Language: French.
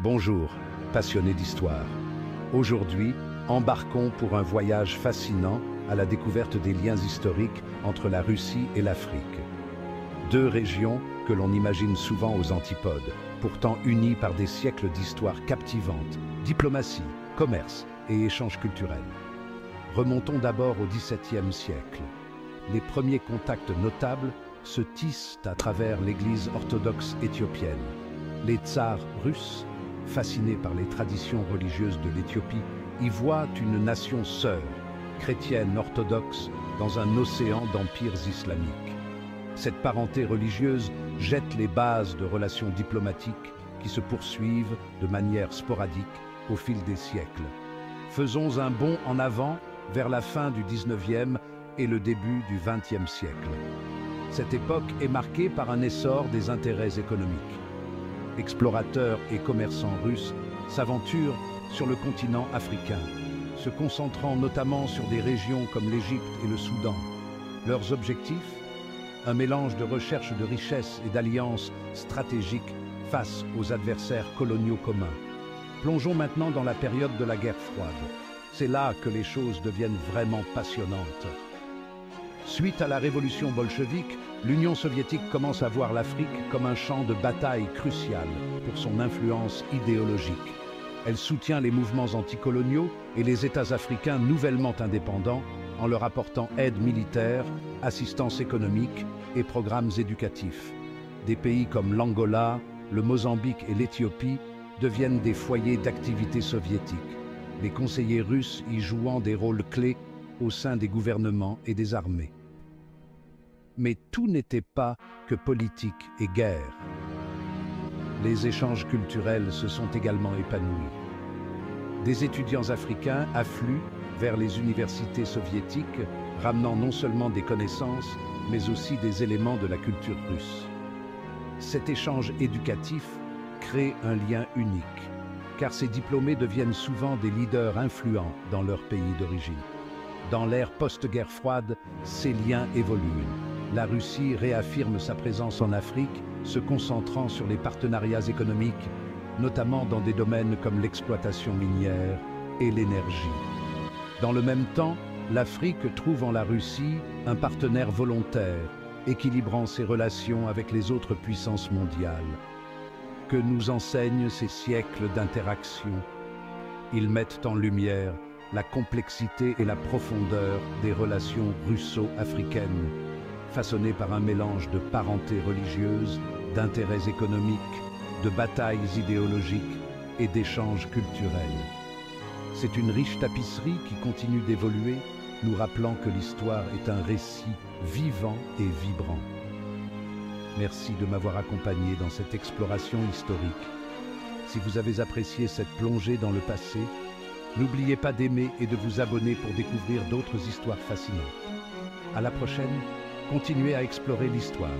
Bonjour, passionnés d'histoire. Aujourd'hui, embarquons pour un voyage fascinant à la découverte des liens historiques entre la Russie et l'Afrique. Deux régions que l'on imagine souvent aux antipodes, pourtant unies par des siècles d'histoire captivante, diplomatie, commerce et échanges culturels. Remontons d'abord au XVIIe siècle. Les premiers contacts notables se tissent à travers l'Église orthodoxe éthiopienne. Les tsars russes, fascinés par les traditions religieuses de l'Éthiopie, y voient une nation sœur, chrétienne orthodoxe, dans un océan d'empires islamiques. Cette parenté religieuse jette les bases de relations diplomatiques qui se poursuivent de manière sporadique au fil des siècles. Faisons un bond en avant vers la fin du XIXe et le début du XXe siècle. Cette époque est marquée par un essor des intérêts économiques. Explorateurs et commerçants russes s'aventurent sur le continent africain, se concentrant notamment sur des régions comme l'Égypte et le Soudan. Leurs objectifs? Un mélange de recherche de richesses et d'alliances stratégiques face aux adversaires coloniaux communs. Plongeons maintenant dans la période de la guerre froide. C'est là que les choses deviennent vraiment passionnantes. Suite à la révolution bolchevique, l'Union soviétique commence à voir l'Afrique comme un champ de bataille crucial pour son influence idéologique. Elle soutient les mouvements anticoloniaux et les États africains nouvellement indépendants en leur apportant aide militaire, assistance économique et programmes éducatifs. Des pays comme l'Angola, le Mozambique et l'Éthiopie deviennent des foyers d'activité soviétique, les conseillers russes y jouant des rôles clés au sein des gouvernements et des armées. Mais tout n'était pas que politique et guerre. Les échanges culturels se sont également épanouis. Des étudiants africains affluent vers les universités soviétiques, ramenant non seulement des connaissances, mais aussi des éléments de la culture russe. Cet échange éducatif crée un lien unique, car ces diplômés deviennent souvent des leaders influents dans leur pays d'origine. Dans l'ère post-guerre froide, ces liens évoluent. La Russie réaffirme sa présence en Afrique, se concentrant sur les partenariats économiques, notamment dans des domaines comme l'exploitation minière et l'énergie. Dans le même temps, l'Afrique trouve en la Russie un partenaire volontaire, équilibrant ses relations avec les autres puissances mondiales. Que nous enseignent ces siècles d'interaction? Ils mettent en lumière la complexité et la profondeur des relations russo-africaines, façonnées par un mélange de parenté religieuse, d'intérêts économiques, de batailles idéologiques et d'échanges culturels. C'est une riche tapisserie qui continue d'évoluer, nous rappelant que l'histoire est un récit vivant et vibrant. Merci de m'avoir accompagné dans cette exploration historique. Si vous avez apprécié cette plongée dans le passé, n'oubliez pas d'aimer et de vous abonner pour découvrir d'autres histoires fascinantes. À la prochaine, continuez à explorer l'histoire.